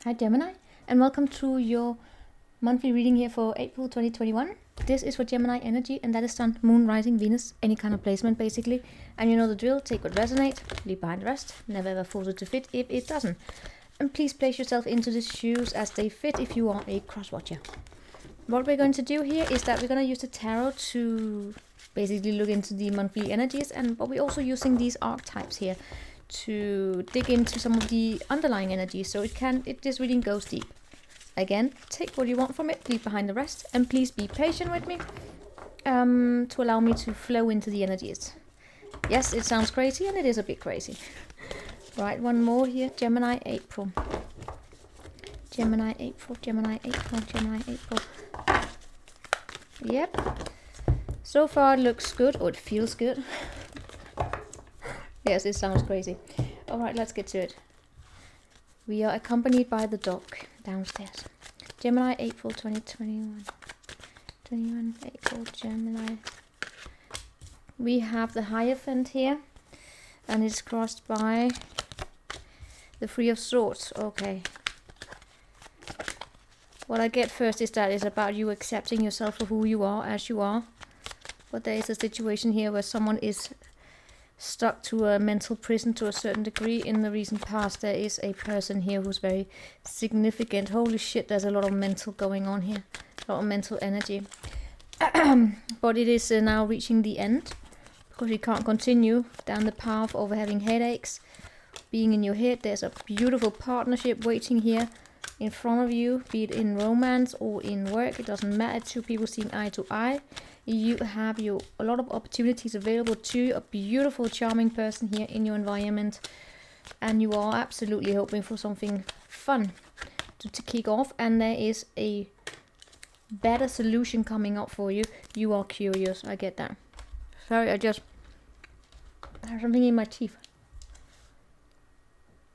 Hi Gemini, and welcome to your monthly reading here for April 2021. This is for Gemini energy, and that is Sun, Moon, Rising, Venus, any kind of placement basically. And you know the drill, take what resonates, leave behind the rest, never ever force it to fit if it doesn't. And please place yourself into the shoes as they fit if you are a cross-watcher. What we're going to do here is that we're going to use the tarot to basically look into the monthly energies, but we're also using these archetypes here to dig into some of the underlying energies, so this reading goes deep. Again, take what you want from it, leave behind the rest, and please be patient with me to allow me to flow into the energies. Yes, it sounds crazy, and it is a bit crazy. Right, one more here. Gemini April. Gemini April, Gemini April, Gemini April. Yep. So far it looks good, or it feels good. Yes, it sounds crazy. Alright, let's get to it. We are accompanied by the dog downstairs. Gemini, April 2021. 21 April, Gemini. We have the Hierophant here, and it's crossed by the Three of Swords. Okay. What I get first is that it's about you accepting yourself for who you are, as you are. But there is a situation here where someone is stuck to a mental prison to a certain degree. In the recent past, there is a person here who's very significant. Holy shit, there's a lot of mental going on here. A lot of mental energy. But it is now reaching the end, because you can't continue down the path of having headaches, being in your head. There's a beautiful partnership waiting here in front of you, be it in romance or in work. It doesn't matter. Two people seeing eye to eye. You have a lot of opportunities available to you, a beautiful, charming person here in your environment, and you are absolutely hoping for something fun to kick off, and there is a better solution coming up for you. You are curious, I get that. Sorry, I have something in my teeth.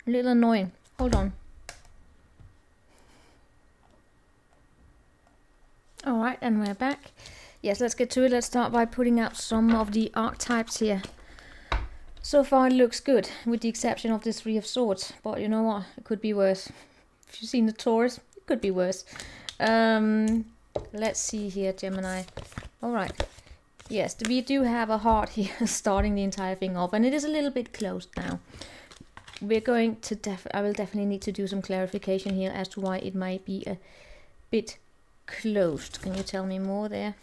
A little annoying. Hold on. Alright, and we're back. Yes, let's get to it. Let's start by putting out some of the archetypes here. So far it looks good, with the exception of this Three of Swords. But you know what? It could be worse. If you've seen the Taurus, it could be worse. Let's see here, Gemini. Alright. Yes, we do have a heart here starting the entire thing off. And it is a little bit closed now. We're going to I will definitely need to do some clarification here as to why it might be a bit closed. Can you tell me more there?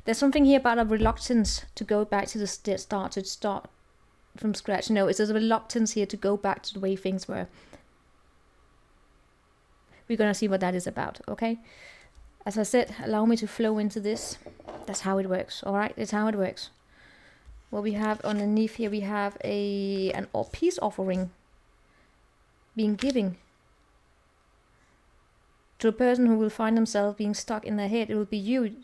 There's something here about a reluctance to go back to the start from scratch. No, it's a reluctance here to go back to the way things were. We're gonna see what that is about, okay? As I said, allow me to flow into this. That's how it works, alright? It's how it works. What we have underneath here, we have an peace offering being given to a person who will find themselves being stuck in their head. It will be you.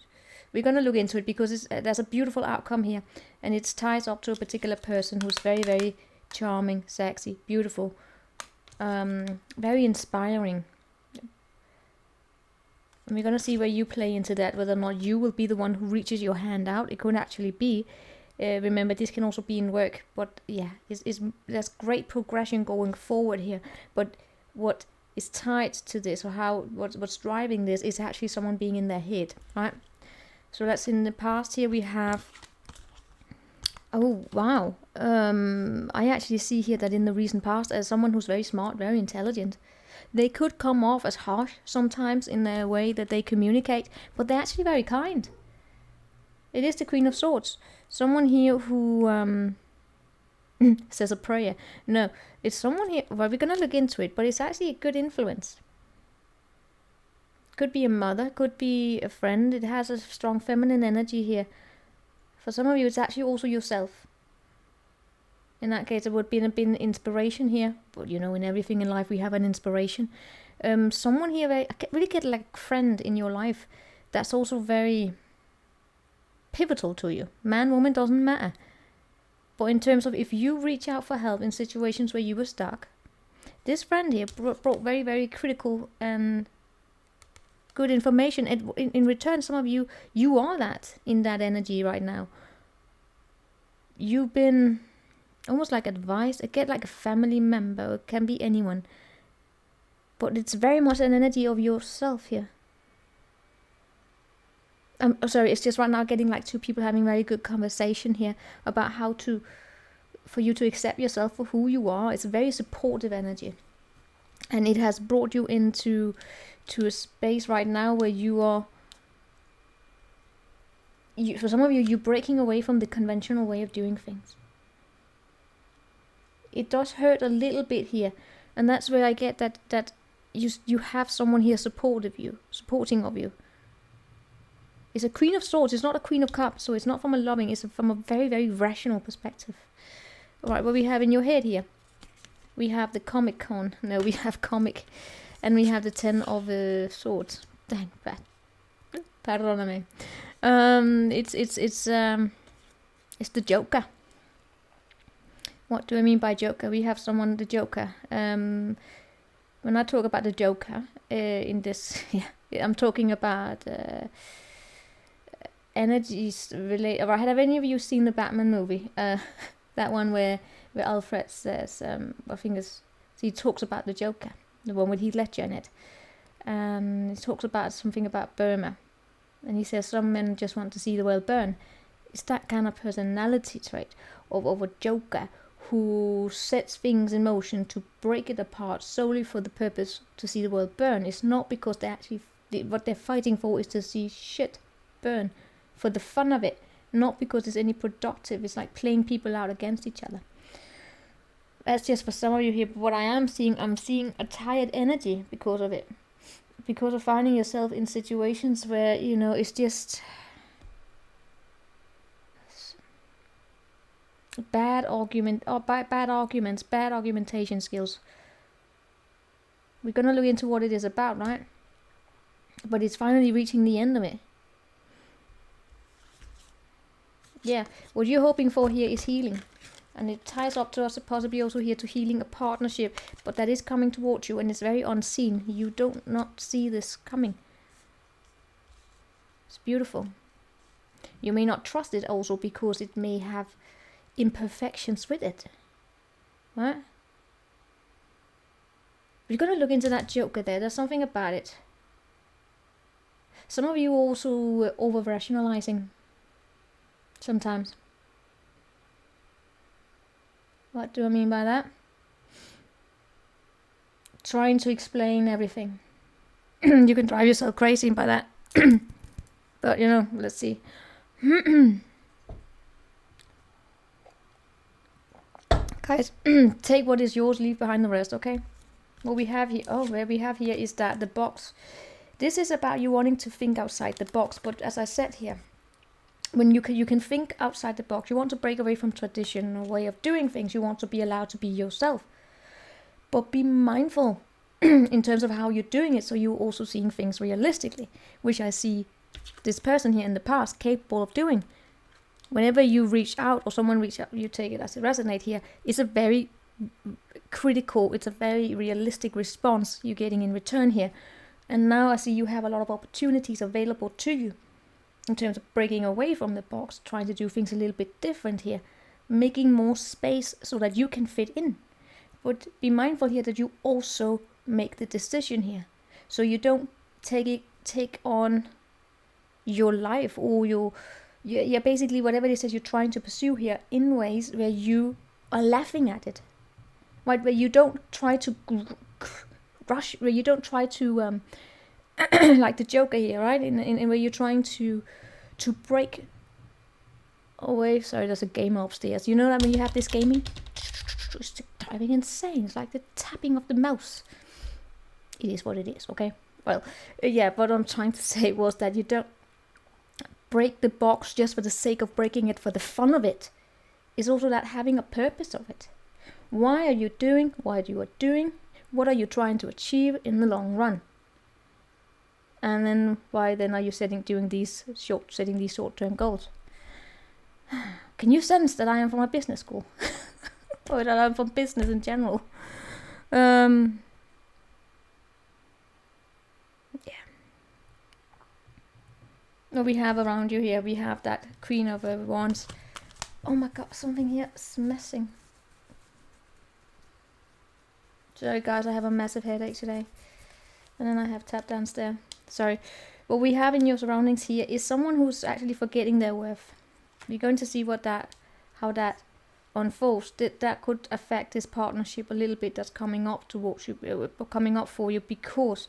We're going to look into it because there's a beautiful outcome here, and it ties up to a particular person who's very, very charming, sexy, beautiful, very inspiring. And we're going to see where you play into that, whether or not you will be the one who reaches your hand out. It could actually be. Remember, this can also be in work, but yeah, there's great progression going forward here. But what is tied to this, or what's driving this, is actually someone being in their head, right? So that's in the past. Here we have, oh wow, I actually see here that in the recent past, as someone who's very smart, very intelligent, they could come off as harsh sometimes in the way that they communicate, but they're actually very kind. It is the Queen of Swords. Someone here who says a prayer. No, it's someone here, well, we're going to look into it, but it's actually a good influence. Could be a mother, could be a friend. It has a strong feminine energy here. For some of you, it's actually also yourself. In that case, it would be an inspiration here. But you know, in everything in life, we have an inspiration. Someone here, I really get like a friend in your life that's also very pivotal to you. Man, woman, doesn't matter. But in terms of if you reach out for help in situations where you were stuck, this friend here brought very, very critical and good information. And in return, some of you are that in that energy right now. You've been almost like advice. It get like a family member. It can be anyone. But it's very much an energy of yourself here. Sorry, it's just right now getting like two people having very good conversation here about how to, for you to accept yourself for who you are. It's a very supportive energy. And it has brought you into a space right now where you are, for some of you, you're breaking away from the conventional way of doing things. It does hurt a little bit here. And that's where I get that you have someone here supporting of you. It's a Queen of Swords. It's not a Queen of Cups, so it's not from a loving. It's from a very, very rational perspective. All right, what we have in your head here? We have the comic con. No, we have comic, and we have the 10 of Swords. Dang, pardon me. It's the Joker. What do I mean by Joker? We have someone, the Joker. When I talk about the Joker in this, I'm talking about energies related. Have any of you seen the Batman movie? That one where Alfred says, I think he talks about the Joker, the one with Heath Ledger in it. And he talks about something about Burma. And he says some men just want to see the world burn. It's that kind of personality trait of a Joker who sets things in motion to break it apart solely for the purpose to see the world burn. It's not because what they're fighting for is to see shit burn for the fun of it, not because it's any productive. It's like playing people out against each other. That's just for some of you here, but what I'm seeing a tired energy because of it. Because of finding yourself in situations where, it's just bad arguments, bad argumentation skills. We're going to look into what it is about, right? But it's finally reaching the end of it. Yeah, what you're hoping for here is healing. And it ties up to us possibly also here to healing a partnership. But that is coming towards you and it's very unseen. You don't not see this coming. It's beautiful. You may not trust it also because it may have imperfections with it. Right? We're going to look into that Joker there. There's something about it. Some of you also over-rationalizing. Sometimes. What do I mean by that? Trying to explain everything. You can drive yourself crazy by that. But, let's see. Guys, take what is yours, leave behind the rest, okay? What we have here, where we have here is that the box. This is about you wanting to think outside the box, but as I said here, when you can think outside the box, you want to break away from tradition or way of doing things. You want to be allowed to be yourself, but be mindful in terms of how you're doing it. So you're also seeing things realistically, which I see this person here in the past capable of doing. Whenever you reach out or someone reach out, you take it as it resonates here. It's a very critical, it's a very realistic response you're getting in return here. And now I see you have a lot of opportunities available to you. In terms of breaking away from the box, trying to do things a little bit different here, making more space so that you can fit in. But be mindful here that you also make the decision here. So you don't take on your life or basically whatever it is that you're trying to pursue here in ways where you are laughing at it. Right? Where you don't try to rush, where you don't try to like the Joker here, right? In where you're trying to break away. Sorry, there's a gamer upstairs. You know that when you have this gaming, it's driving insane. It's like the tapping of the mouse. It is what it is, okay? Well, yeah, what I'm trying to say was that you don't break the box just for the sake of breaking it, for the fun of it. It's also that having a purpose of it. Why are you doing what you are doing? What are you trying to achieve in the long run? And then why then are you setting these short-term goals? Can you sense that I am from a business school? Or that I'm from business in general? Yeah. What we have around you here, we have that Queen of Wands. Oh my god, something here is messing. Sorry guys, I have a massive headache today. And then I have tap dance there. Sorry. What we have in your surroundings here is someone who's actually forgetting their worth. You're going to see how that unfolds. That could affect this partnership a little bit that's coming up towards you, coming up for you, because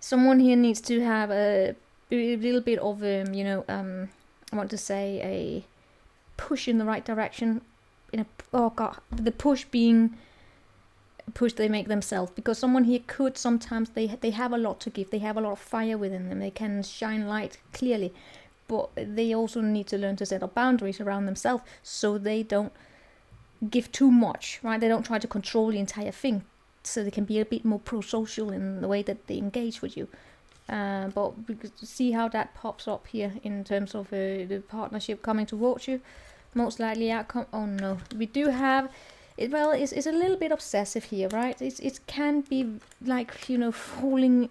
someone here needs to have a little bit of I want to say a push in the right direction. The push being a push they make themselves, because someone here could sometimes they have a lot to give. They have a lot of fire within them. They can shine light clearly, but they also need to learn to set up boundaries around themselves so they don't give too much, right? They don't try to control the entire thing, so they can be a bit more pro-social in the way that they engage with you. But we could see how that pops up here in terms of the partnership coming towards you. Most likely outcome. Oh no, we do have it. Well, it's a little bit obsessive here, right? It can be like, falling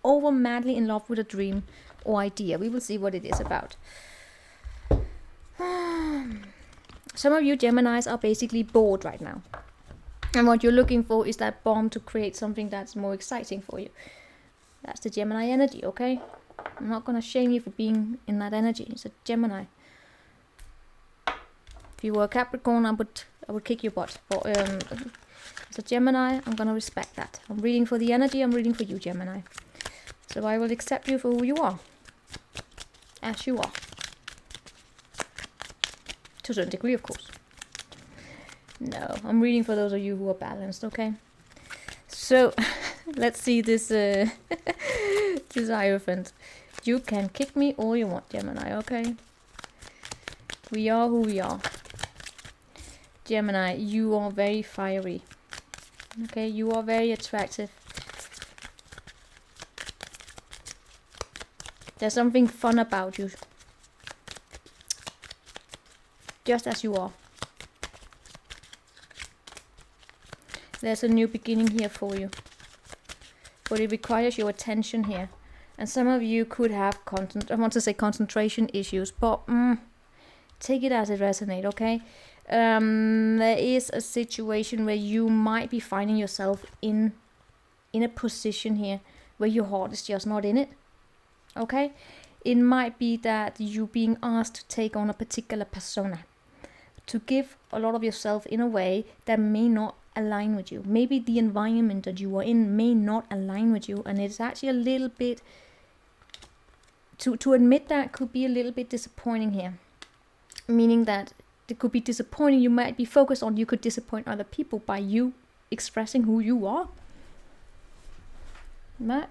over madly in love with a dream or idea. We will see what it is about. Some of you Geminis are basically bored right now, and what you're looking for is that bomb to create something that's more exciting for you. That's the Gemini energy, okay? I'm not gonna shame you for being in that energy. It's a Gemini. If you were a Capricorn, I would kick your butt. But as a Gemini, I'm gonna respect that. I'm reading for the energy. I'm reading for you, Gemini. So I will accept you for who you are, as you are, to a certain degree, of course. No, I'm reading for those of you who are balanced. Okay. So let's see this this Hierophant. You can kick me all you want, Gemini. Okay. We are who we are. Gemini, you are very fiery. Okay, you are very attractive. There's something fun about you. Just as you are. There's a new beginning here for you. But it requires your attention here. And some of you could have concentration issues, but take it as it resonates, okay? There is a situation where you might be finding yourself in a position here where your heart is just not in it, okay? It might be that you being asked to take on a particular persona, to give a lot of yourself in a way that may not align with you. Maybe the environment that you are in may not align with you, and it's actually a little bit, to admit that could be a little bit disappointing here. Meaning that it could be disappointing. You might be focused on, you could disappoint other people by you expressing who you are. Right?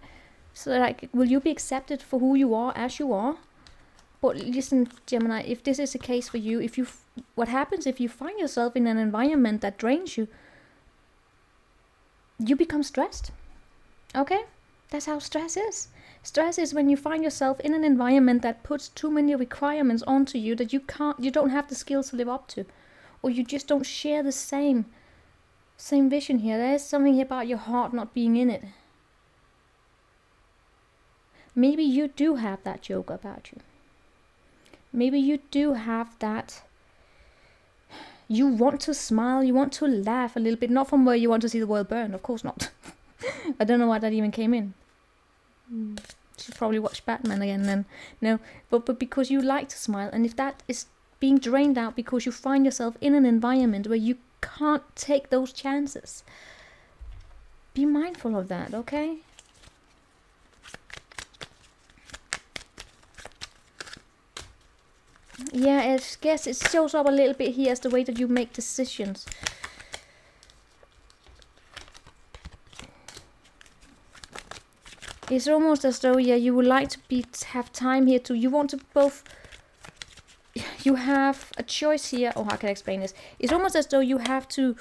So like, will you be accepted for who you are, as you are? But listen, Gemini, if this is the case for you, what happens if you find yourself in an environment that drains you? You become stressed. Okay? That's how stress is. Stress is when you find yourself in an environment that puts too many requirements onto you that you don't have the skills to live up to, or you just don't share the same vision here. There's something about your heart not being in it. Maybe you do have that yoga about you. Maybe you do have that. You want to smile, you want to laugh a little bit, not from where you want to see the world burn, of course not. I don't know why that even came in. Should probably watch Batman again then. No, but because you like to smile, and if that is being drained out because you find yourself in an environment where you can't take those chances, be mindful of that, okay? Yeah, I guess it shows up a little bit here as the way that you make decisions. It's almost as though, yeah, you would like to have time here to, you want to both, you have a choice here, or how can I explain this? It's almost as though you have to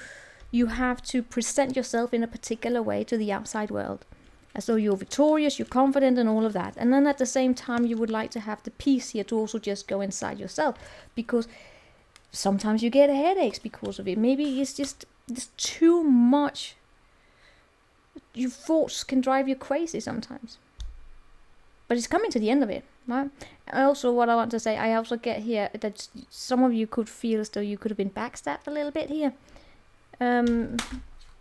present yourself in a particular way to the outside world. As though you're victorious, you're confident, and all of that. And then at the same time, you would like to have the peace here to also just go inside yourself. Because sometimes you get headaches because of it. Maybe it's just too much. Your thoughts can drive you crazy sometimes. But it's coming to the end of it. right? Also, what I want to say, I also get here that some of you could feel as though you could have been backstabbed a little bit here,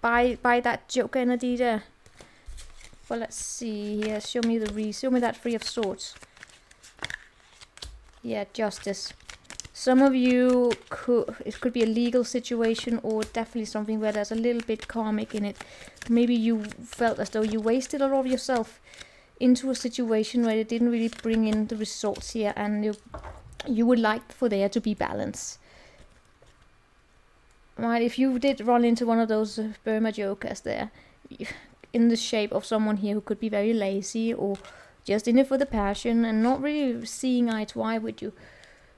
by that Joker energy there. Well, let's see here. Show me that Three of Swords. Yeah, justice. Some of you it could be a legal situation, or definitely something where there's a little bit karmic in it. Maybe you felt as though you wasted a lot of yourself into a situation where it didn't really bring in the results here, and you would like for there to be balance. Right, if you did run into one of those Burma jokers there, in the shape of someone here who could be very lazy or just in it for the passion and not really seeing eye to eye with you,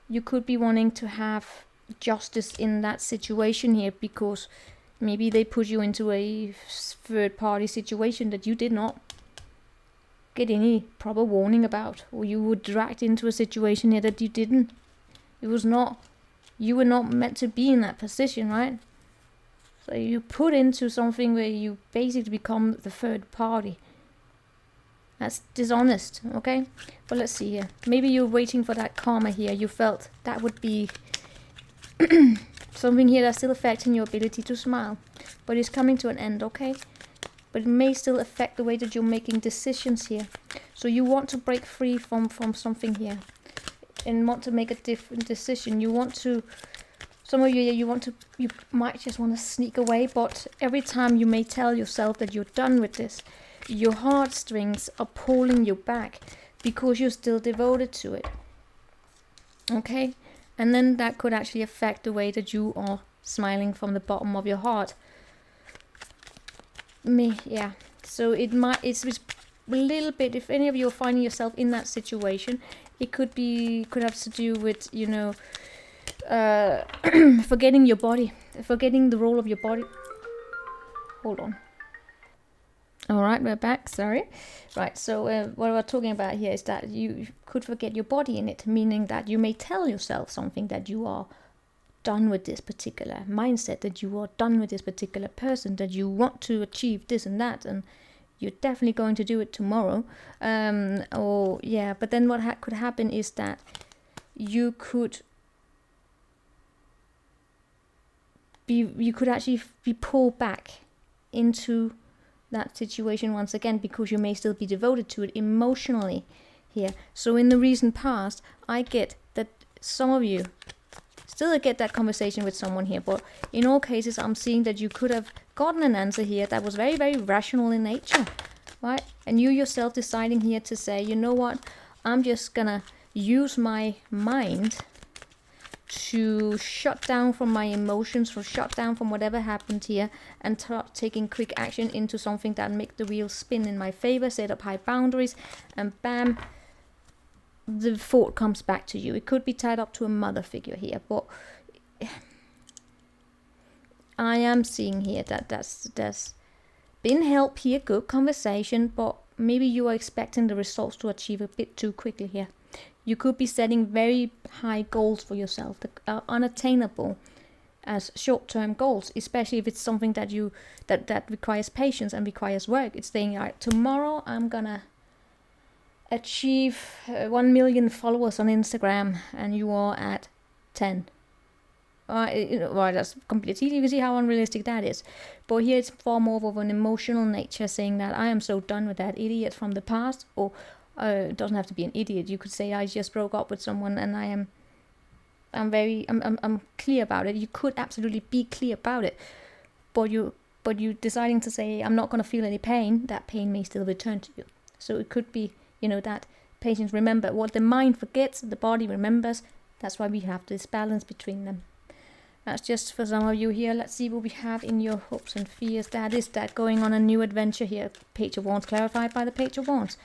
you could be wanting to have justice in that situation here, because maybe they put you into a third party situation that you did not get any proper warning about, or you were dragged into a situation here that you didn't. You were not meant to be in that position, right? So you put into something where you basically become the third party. That's dishonest, okay? But let's see here. Maybe you're waiting for that karma here. You felt that would be something here that's still affecting your ability to smile. But it's coming to an end, okay? But it may still affect the way that you're making decisions here. So you want to break free from something here and want to make a different decision. You want to, some of you, you might just want to sneak away, but every time you may tell yourself that you're done with this, your heartstrings are pulling you back because you're still devoted to it. Okay? And then that could actually affect the way that you are smiling from the bottom of your heart. Yeah. So it's a little bit, if any of you are finding yourself in that situation, it could have to do with, forgetting your body, forgetting the role of your body. Hold on. All right, we're back. Sorry. Right. So what we're talking about here is that you could forget your body in it, meaning that you may tell yourself something, that you are done with this particular mindset, that you are done with this particular person, that you want to achieve this and that, and you're definitely going to do it tomorrow. But then what could happen is that you could actually be pulled back into that situation once again, because you may still be devoted to it emotionally here. So in the recent past, I get that some of you still get that conversation with someone here, but in all cases I'm seeing that you could have gotten an answer here that was very, very rational in nature, right? And you yourself deciding here to say, you know what, I'm just gonna use my mind to shut down from my emotions, or shut down from whatever happened here, and start taking quick action into something that make the wheel spin in my favor, set up high boundaries, and bam, the thought comes back to you. It could be tied up to a mother figure here, but I am seeing here that there's been help here, good conversation, but maybe you are expecting the results to achieve a bit too quickly here. You could be setting very high goals for yourself that are unattainable as short-term goals, especially if it's something that requires patience and requires work. It's saying, all right, tomorrow I'm gonna achieve 1 million followers on Instagram, and you are at 10. That's completely, you can see how unrealistic that is. But here it's far more of an emotional nature, saying that I am so done with that idiot from the past, or it doesn't have to be an idiot. You could say I just broke up with someone and I'm clear about it. You could absolutely be clear about it, but you deciding to say I'm not going to feel any pain. That pain may still return to you. So it could be, that patience. Remember, what the mind forgets, the body remembers. That's why we have this balance between them. That's just for some of you here. Let's see what we have in your hopes and fears. That is that going on a new adventure here. Page of Wands clarified by the Page of Wands.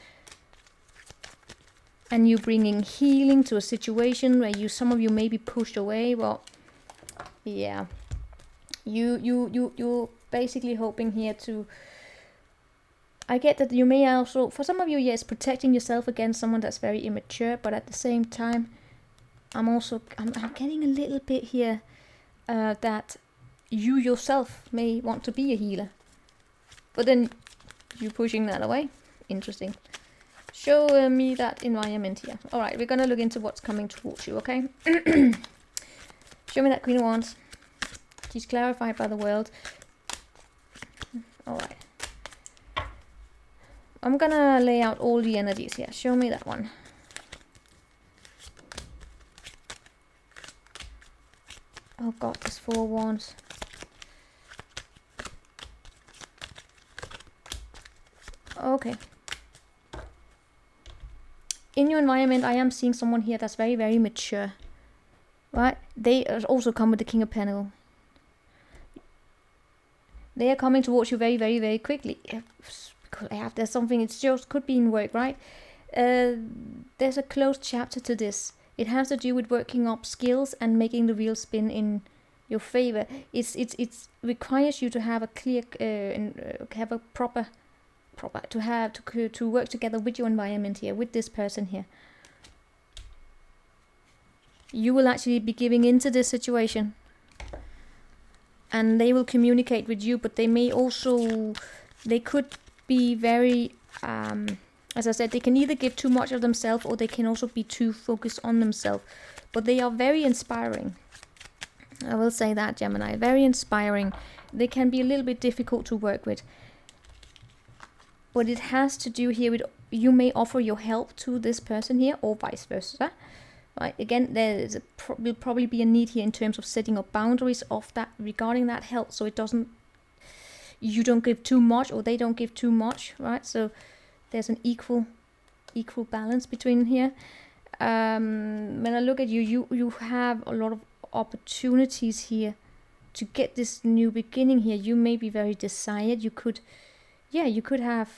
And you bringing healing to a situation where some of you may be pushed away. Well, yeah, you're basically hoping here to. I get that you may also, for some of you, yes, protecting yourself against someone that's very immature, but at the same time, I'm getting a little bit here that you yourself may want to be a healer, but then you pushing that away. Interesting. Show me that environment here. All right, we're going to look into what's coming towards you, okay? Show me that Queen of Wands. She's clarified by the world. All right. I'm going to lay out all the energies here. Show me that one. Oh God, this Four of Wands. Okay. In your environment, I am seeing someone here that's very, very mature. Right? They also come with the King of Pentacles. They are coming towards you very, very, very quickly. There's something, it's just could be in work, right? There's a closed chapter to this. It has to do with working up skills and making the wheel spin in your favor. It requires you to have a clear, have a proper to work together with your environment here, with this person here. You will actually be giving into this situation, and they will communicate with you, but they may also, they could be very, as I said, they can either give too much of themselves, or they can also be too focused on themselves. But they are very inspiring. I will say that, Gemini, very inspiring. They can be a little bit difficult to work with. But it has to do here with, you may offer your help to this person here, or vice versa. Right? Again, will probably be a need here in terms of setting up boundaries of that regarding that help, so it doesn't, you don't give too much or they don't give too much, right? So there's an equal balance between here. When I look at you, you have a lot of opportunities here to get this new beginning here. You may be very desired. You could have,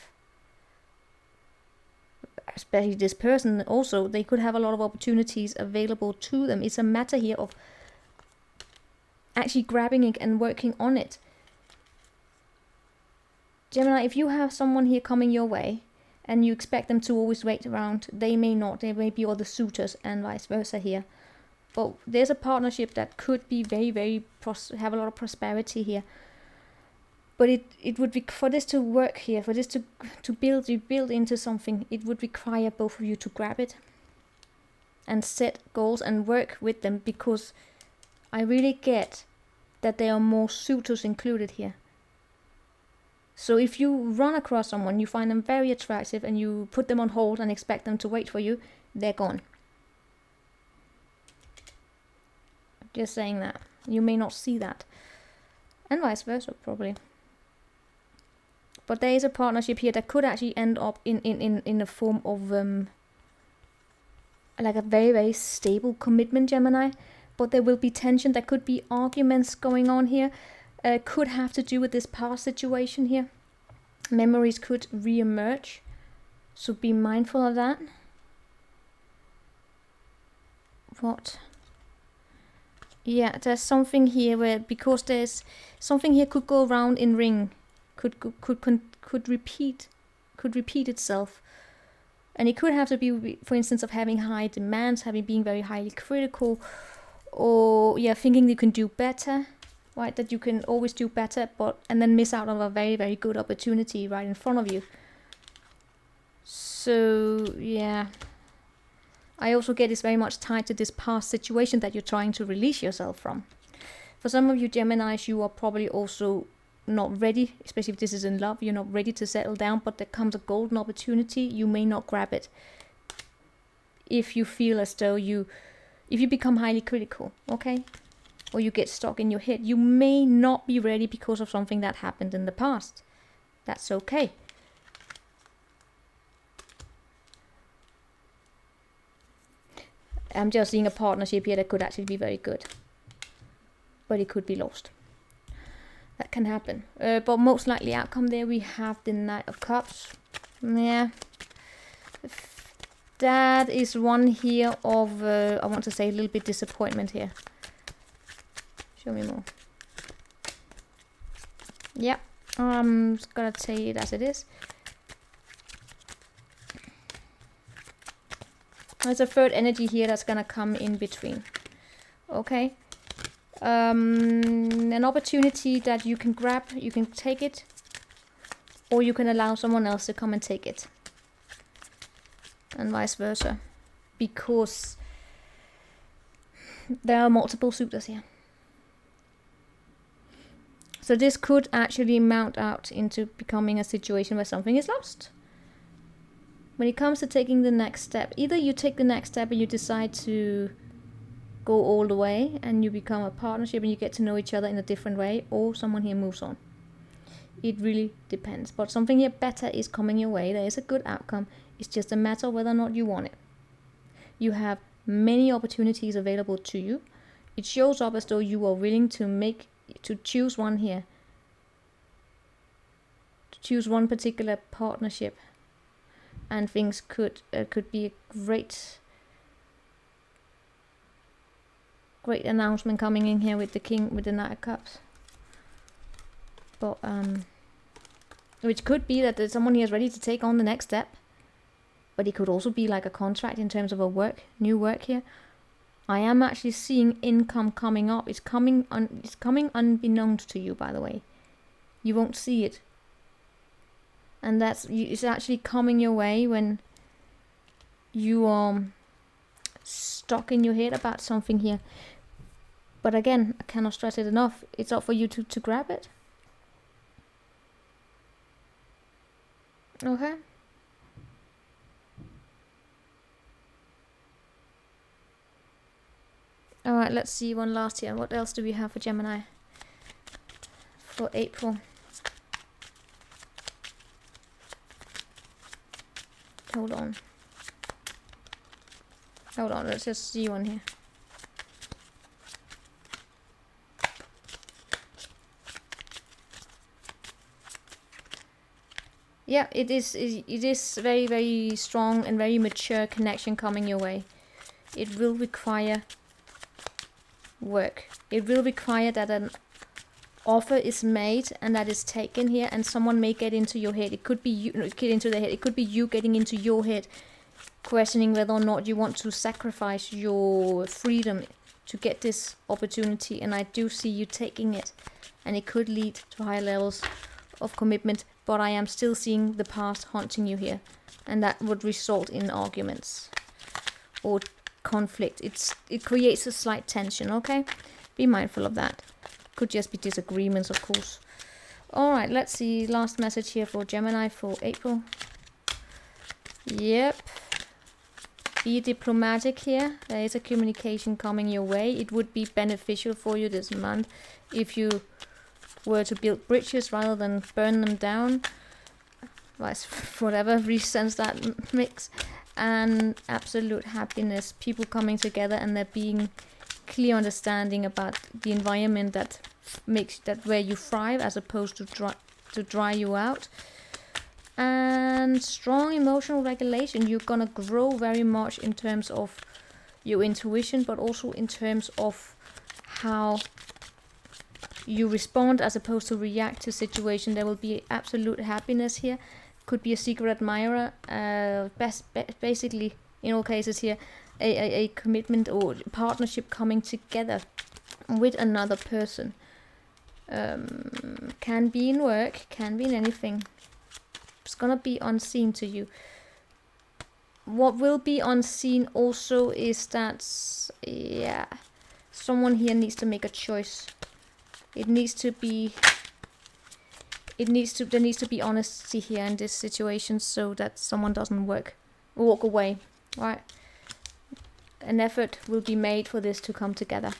especially this person also, they could have a lot of opportunities available to them. It's a matter here of actually grabbing it and working on it. Gemini, if you have someone here coming your way and you expect them to always wait around, they may not. They may be other suitors and vice versa here. But there's a partnership that could be very, very, have a lot of prosperity here. But it would be, for this to work here, for this to build into something, it would require both of you to grab it and set goals and work with them, because I really get that there are more suitors included here. So if you run across someone, you find them very attractive and you put them on hold and expect them to wait for you, they're gone. Just saying that. You may not see that. And vice versa, probably. But there is a partnership here that could actually end up in the form of like a very, very stable commitment, Gemini. But there will be tension. There could be arguments going on here. Could have to do with this past situation here. Memories could re-emerge. So be mindful of that. What? Yeah, there's something here where, because there's something here could go around in ring. Could repeat itself, and it could have to be, for instance, of having high demands, being very highly critical, or thinking you can do better, right? That you can always do better, and then miss out on a very, very good opportunity right in front of you. So yeah, I also get it's very much tied to this past situation that you're trying to release yourself from. For some of you Geminis, you are probably also not ready, especially if this is in love. You're not ready to settle down, but there comes a golden opportunity. You may not grab it if you feel as though if you become highly critical, okay, or you get stuck in your head. You may not be ready because of something that happened in the past. That's okay. I'm just seeing a partnership here that could actually be very good, but it could be lost. That can happen. But most likely outcome there, we have the Knight of Cups. Yeah. That is one here of, I want to say, a little bit disappointment here. Show me more. Yeah. I'm just gonna say it as it is. There's a third energy here that's gonna come in between. Okay. An opportunity that you can grab, you can take it, or you can allow someone else to come and take it. and vice versa, because there are multiple suitors here. So this could actually mount out into becoming a situation where something is lost. When it comes to taking the next step, either you take the next step and you decide to go all the way and you become a partnership and you get to know each other in a different way, or someone here moves on. It really depends. But something here better is coming your way. There is a good outcome. It's just a matter of whether or not you want it. You have many opportunities available to you. It shows up as though you are willing to choose one here. To choose one particular partnership. And things could be a great announcement coming in here with the king, with the Knight of Cups. But which could be that someone here is ready to take on the next step. But it could also be like a contract in terms of a new work here. I am actually seeing income coming up. It's coming unbeknownst to you, by the way. You won't see it. And it's actually coming your way when you are stuck in your head about something here. But again, I cannot stress it enough. It's up for you to grab it. Okay. Alright, let's see one last here. What else do we have for Gemini for April? Hold on, let's just see one here. Yeah, it is very, very strong and very mature connection coming your way. It will require work. It will require that an offer is made and that is taken here, and someone may get into your head. It could be you get into their head. It could be you getting into your head, questioning whether or not you want to sacrifice your freedom to get this opportunity. And I do see you taking it, and it could lead to higher levels of commitment. But I am still seeing the past haunting you here, and that would result in arguments or conflict. It creates a slight tension. Okay, be mindful of that. Could just be disagreements, of course. Alright, let's see. Last message here for Gemini for April. Yep. Be diplomatic here. There is a communication coming your way. It would be beneficial for you this month if you were to build bridges rather than burn them down. Whatever reasons that mix. And absolute happiness. People coming together and there being clear understanding about the environment that makes that where you thrive as opposed to dry you out. And strong emotional regulation. You're gonna grow very much in terms of your intuition, but also in terms of how you respond as opposed to react to situation. There will be absolute happiness here. Could be a secret admirer. Basically, in all cases here, a commitment or partnership coming together with another person. Can be in work, can be in anything. It's gonna be unseen to you. What will be unseen also is that, yeah, someone here needs to make a choice. There needs to be honesty here in this situation, so that someone doesn't walk away, right? An effort will be made for this to come together.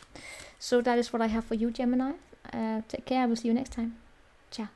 So that is what I have for you, Gemini. Take care. I will see you next time. Ciao.